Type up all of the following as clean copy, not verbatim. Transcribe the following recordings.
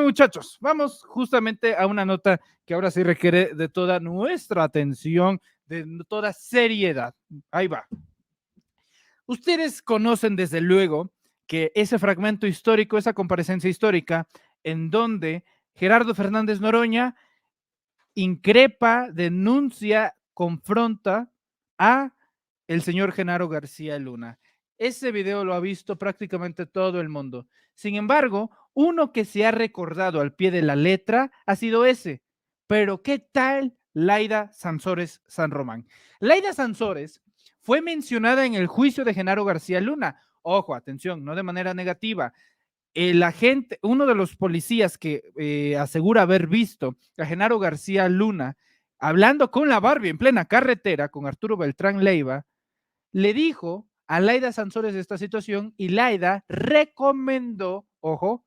Muchachos, vamos justamente a una nota que ahora sí requiere de toda nuestra atención, de toda seriedad. Ahí va. Ustedes conocen desde luego que ese fragmento histórico, esa comparecencia histórica, en donde Gerardo Fernández Noroña increpa, denuncia, confronta a el señor Genaro García Luna. Ese video lo ha visto prácticamente todo el mundo. Sin embargo, uno que se ha recordado al pie de la letra ha sido ese. Pero ¿qué tal Laida Sansores San Román? Laida Sansores fue mencionada en el juicio de Genaro García Luna. Ojo, atención, no de manera negativa. El agente, uno de los policías que asegura haber visto a Genaro García Luna hablando con la Barbie en plena carretera con Arturo Beltrán Leiva, le dijo a Laida Sansores de esta situación y Laida recomendó, ojo,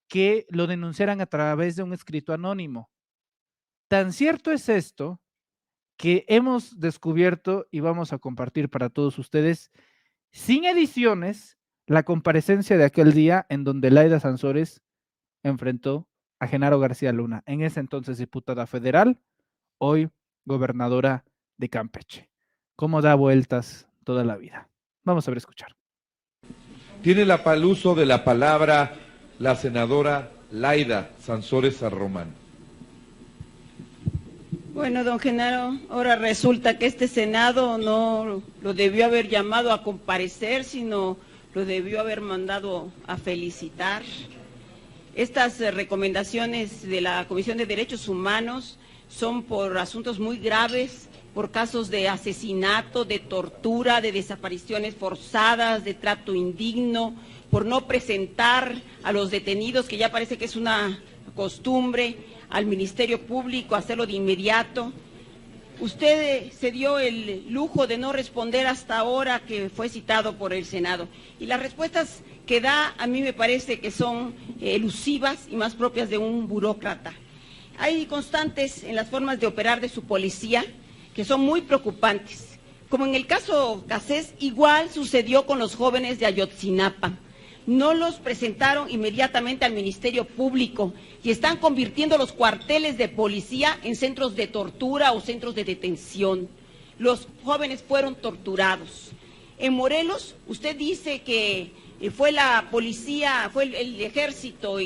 que lo denunciaran a través de un escrito anónimo. Tan cierto es esto que hemos descubierto y vamos a compartir para todos ustedes, sin ediciones, la comparecencia de aquel día en donde Laida Sansores enfrentó a Genaro García Luna, en ese entonces diputada federal, hoy gobernadora de Campeche. ¿Cómo da vueltas toda la vida? Vamos a ver, escuchar. Tiene el uso de la palabra la senadora Laida Sansores San Román. Bueno, don Genaro, ahora resulta que este Senado no lo debió haber llamado a comparecer, sino lo debió haber mandado a felicitar. Estas recomendaciones de la Comisión de Derechos Humanos son por asuntos muy graves, por casos de asesinato, de tortura, de desapariciones forzadas, de trato indigno, por no presentar a los detenidos, que ya parece que es una costumbre, al Ministerio Público, hacerlo de inmediato. Usted se dio el lujo de no responder hasta ahora que fue citado por el Senado. Y las respuestas que da a mí me parece que son elusivas y más propias de un burócrata. Hay constantes en las formas de operar de su policía que son muy preocupantes. Como en el caso Cassés, igual sucedió con los jóvenes de Ayotzinapa. No los presentaron inmediatamente al Ministerio Público y están convirtiendo los cuarteles de policía en centros de tortura o centros de detención. Los jóvenes fueron torturados. En Morelos, usted dice que fue la policía, fue el ejército,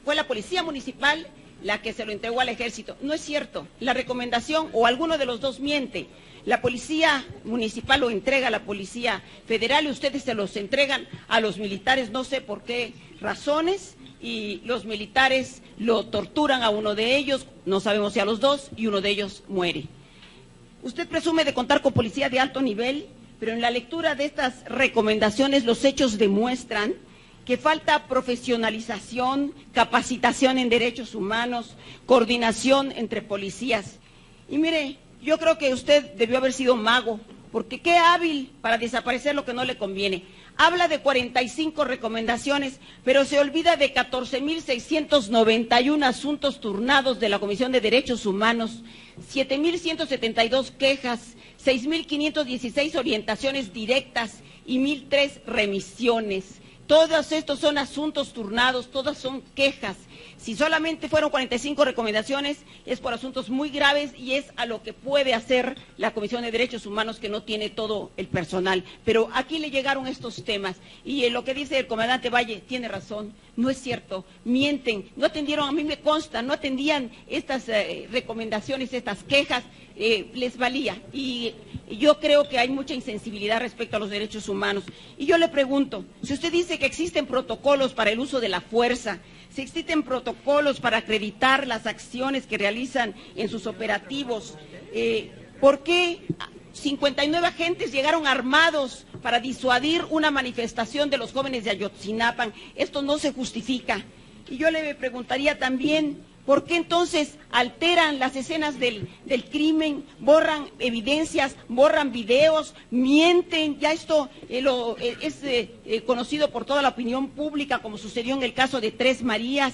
fue la policía municipal la que se lo entregó al ejército. No es cierto. La recomendación, o alguno de los dos miente. La policía municipal lo entrega a la policía federal y ustedes se los entregan a los militares, no sé por qué razones, y los militares lo torturan a uno de ellos, no sabemos si a los dos, y uno de ellos muere. Usted presume de contar con policía de alto nivel, pero en la lectura de estas recomendaciones los hechos demuestran que falta profesionalización, capacitación en derechos humanos, coordinación entre policías. Y mire, yo creo que usted debió haber sido mago, porque qué hábil para desaparecer lo que no le conviene. Habla de 45 recomendaciones, pero se olvida de 14.691 asuntos turnados de la Comisión de Derechos Humanos, 7.172 quejas, 6.516 orientaciones directas y 1.003 remisiones. Todos estos son asuntos turnados, todas son quejas. Si solamente fueron 45 recomendaciones, es por asuntos muy graves y es a lo que puede hacer la Comisión de Derechos Humanos, que no tiene todo el personal. Pero aquí le llegaron estos temas y en lo que dice el comandante Valle tiene razón, no es cierto, mienten, no atendieron, a mí me consta, no atendían estas recomendaciones, estas quejas, les valía. Y yo creo que hay mucha insensibilidad respecto a los derechos humanos. Y yo le pregunto, si usted dice que existen protocolos para el uso de la fuerza, si existen protocolos para acreditar las acciones que realizan en sus operativos, ¿por qué 59 agentes llegaron armados para disuadir una manifestación de los jóvenes de Ayotzinapa? Esto no se justifica. Y yo le preguntaría también, ¿por qué entonces alteran las escenas del crimen, borran evidencias, borran videos, mienten? Ya esto es conocido por toda la opinión pública, como sucedió en el caso de Tres Marías,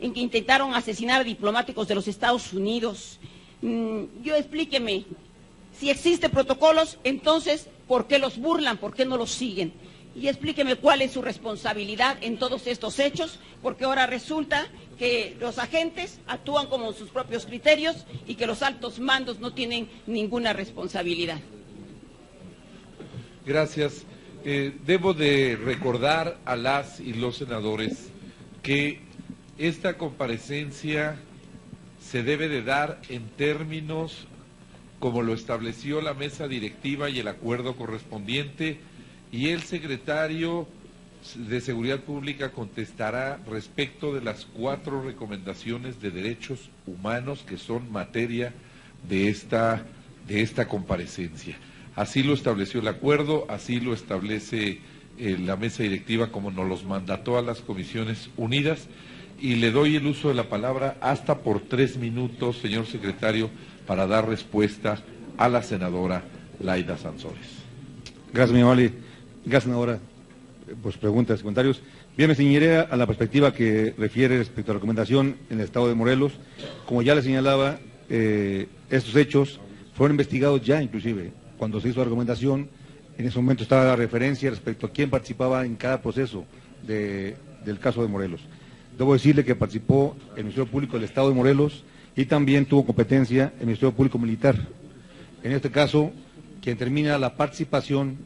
en que intentaron asesinar a diplomáticos de los Estados Unidos. Explíqueme, si existen protocolos, entonces, ¿por qué los burlan? ¿Por qué no los siguen? y explíqueme cuál es su responsabilidad en todos estos hechos, porque ahora resulta que los agentes actúan como sus propios criterios y que los altos mandos no tienen ninguna responsabilidad. Gracias. Debo de recordar a las y los senadores que esta comparecencia se debe de dar en términos como lo estableció la mesa directiva y el acuerdo correspondiente, y el secretario de Seguridad Pública contestará respecto de las 4 recomendaciones de derechos humanos que son materia de esta comparecencia. Así lo estableció el acuerdo, así lo establece la mesa directiva como nos los mandató a las Comisiones Unidas, y le doy el uso de la palabra hasta por 3 minutos, señor secretario, para dar respuesta a la senadora Laida Sansores. Gracias, mi amable. Gracias, senadora, por sus preguntas y comentarios. Bien, me ceñiré a la perspectiva que refiere respecto a la recomendación en el estado de Morelos. Como ya le señalaba, estos hechos fueron investigados ya, inclusive, cuando se hizo la recomendación. En ese momento estaba la referencia respecto a quién participaba en cada proceso del caso de Morelos. Debo decirle que participó el Ministerio Público del Estado de Morelos y también tuvo competencia el Ministerio Público Militar. En este caso, quien termina la participación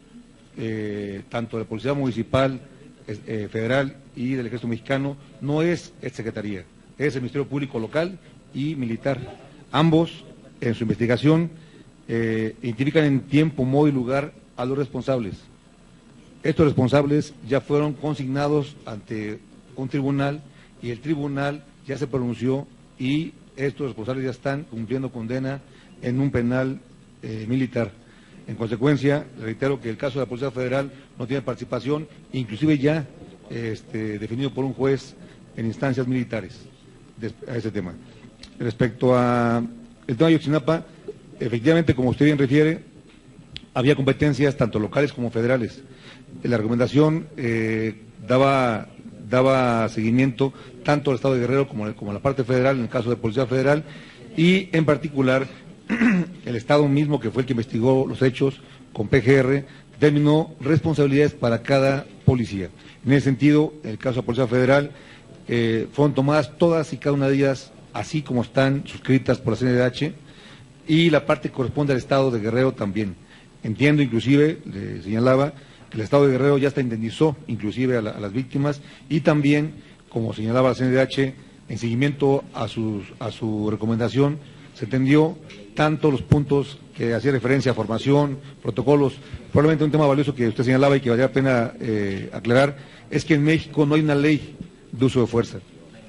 tanto de la Policía Municipal, Federal y del Ejército Mexicano no es esta Secretaría, es el Ministerio Público Local y Militar. Ambos, en su investigación, identifican en tiempo, modo y lugar a los responsables. Estos responsables ya fueron consignados ante un tribunal y el tribunal ya se pronunció y estos responsables ya están cumpliendo condena en un penal militar. En consecuencia, reitero que el caso de la Policía Federal no tiene participación, inclusive ya definido por un juez en instancias militares a ese tema. Respecto a el tema de Ayotzinapa, efectivamente, como usted bien refiere, había competencias tanto locales como federales. La recomendación daba seguimiento tanto al Estado de Guerrero como a la parte federal, en el caso de Policía Federal, y en particular el Estado mismo, que fue el que investigó los hechos con PGR, determinó responsabilidades para cada policía. En ese sentido, en el caso de la Policía Federal, fueron tomadas todas y cada una de ellas, así como están suscritas por la CNDH, y la parte que corresponde al Estado de Guerrero también. Entiendo, inclusive, le señalaba, que el Estado de Guerrero ya hasta indemnizó, inclusive, a las víctimas, y también, como señalaba la CNDH, en seguimiento a su recomendación, se atendió tanto los puntos que hacía referencia a formación, protocolos. Probablemente un tema valioso que usted señalaba y que valía la pena aclarar, es que en México no hay una ley de uso de fuerza.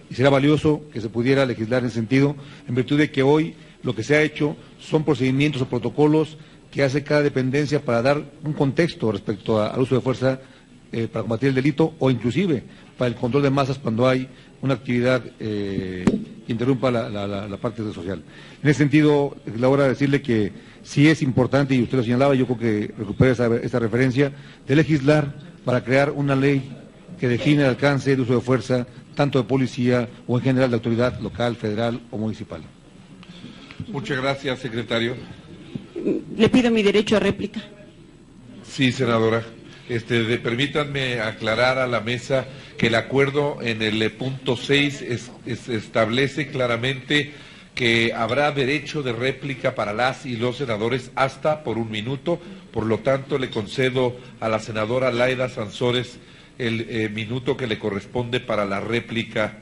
Y será valioso que se pudiera legislar en ese sentido, en virtud de que hoy lo que se ha hecho son procedimientos o protocolos que hace cada dependencia para dar un contexto respecto al uso de fuerza para combatir el delito, o inclusive para el control de masas cuando hay una actividad que interrumpa la parte social. En ese sentido, es la hora de decirle que sí es importante, y usted lo señalaba, yo creo que recupere esta referencia, de legislar para crear una ley que define el alcance de uso de fuerza, tanto de policía o en general de autoridad local, federal o municipal. Muchas gracias, secretario. Le pido mi derecho a réplica. Sí, senadora. Permítanme aclarar a la mesa que el acuerdo en el punto 6 establece claramente que habrá derecho de réplica para las y los senadores hasta por 1 minuto. Por lo tanto, le concedo a la senadora Laida Sansores el minuto que le corresponde para la réplica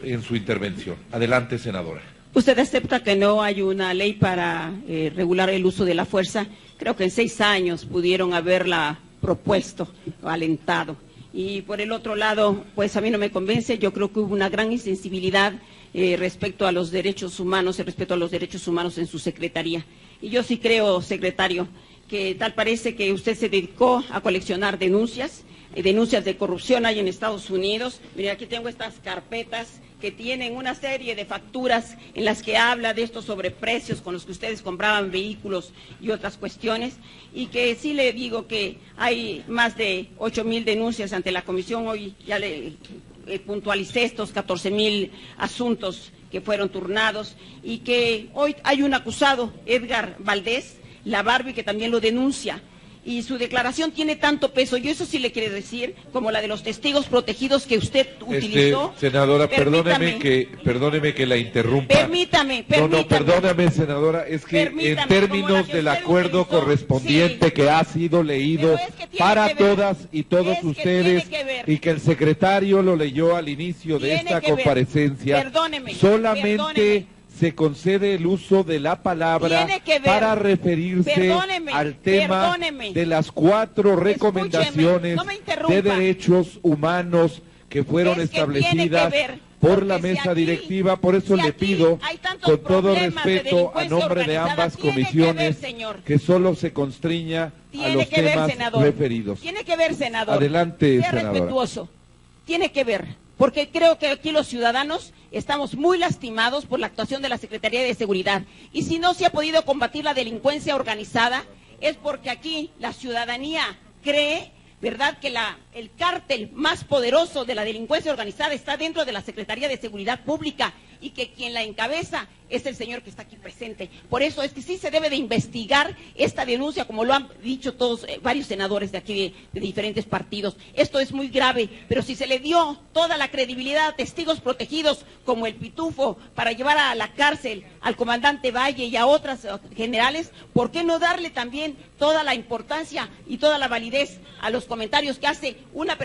en su intervención. Adelante, senadora. ¿Usted acepta que no hay una ley para regular el uso de la fuerza? Creo que en 6 años pudieron haberla propuesto o alentado. Y por el otro lado, pues a mí no me convence. Yo creo que hubo una gran insensibilidad respecto a los derechos humanos y respecto a los derechos humanos en su secretaría. Y yo sí creo, secretario, que tal parece que usted se dedicó a coleccionar denuncias de corrupción hay en Estados Unidos. Mira, aquí tengo estas carpetas que tienen una serie de facturas en las que habla de estos sobreprecios con los que ustedes compraban vehículos y otras cuestiones, y que sí le digo que hay más de 8,000 denuncias ante la comisión. Hoy ya le puntualicé estos 14,000 asuntos que fueron turnados, y que hoy hay un acusado, Edgar Valdés, la Barbie, que también lo denuncia. y su declaración tiene tanto peso, yo eso sí le quiero decir, como la de los testigos protegidos que usted utilizó. Senadora, Permítame. perdóneme que la interrumpa. Permítame. No, perdóname, senadora, es que Permítame, en términos del usted acuerdo utilizó, correspondiente sí, que ha sido leído pero es que tiene para que ver, todas y todos es que ustedes tiene que ver. y que el secretario lo leyó al inicio de Tiene esta que ver. comparecencia, Perdóneme, solamente perdóneme. se concede el uso de la palabra Tiene que ver. para referirse Perdóneme, al tema perdóneme. de las 4 recomendaciones no me interrumpa. de derechos humanos que fueron Es que tiene establecidas que ver, por porque la si mesa aquí- directiva. Por eso si le aquí pido, hay tantos con todo problemas de respeto, a delincuencia nombre de organizada, ambas tiene que ver, comisiones, señor. que solo se constriña a Tiene los que ver, temas senador. referidos. Tiene que ver, senador. Adelante, Sea senadora. respetuoso. Tiene que ver, porque creo que aquí los ciudadanos estamos muy lastimados por la actuación de la Secretaría de Seguridad. Y si no se ha podido combatir la delincuencia organizada, es porque aquí la ciudadanía cree, ¿verdad?, que el cártel más poderoso de la delincuencia organizada está dentro de la Secretaría de Seguridad Pública y que quien la encabeza es el señor que está aquí presente. Por eso es que sí se debe de investigar esta denuncia, como lo han dicho todos, varios senadores de aquí de diferentes partidos. Esto es muy grave, pero si se le dio toda la credibilidad a testigos protegidos como el Pitufo para llevar a la cárcel al comandante Valle y a otras generales, ¿por qué no darle también toda la importancia y toda la validez a los comentarios que hace una persona?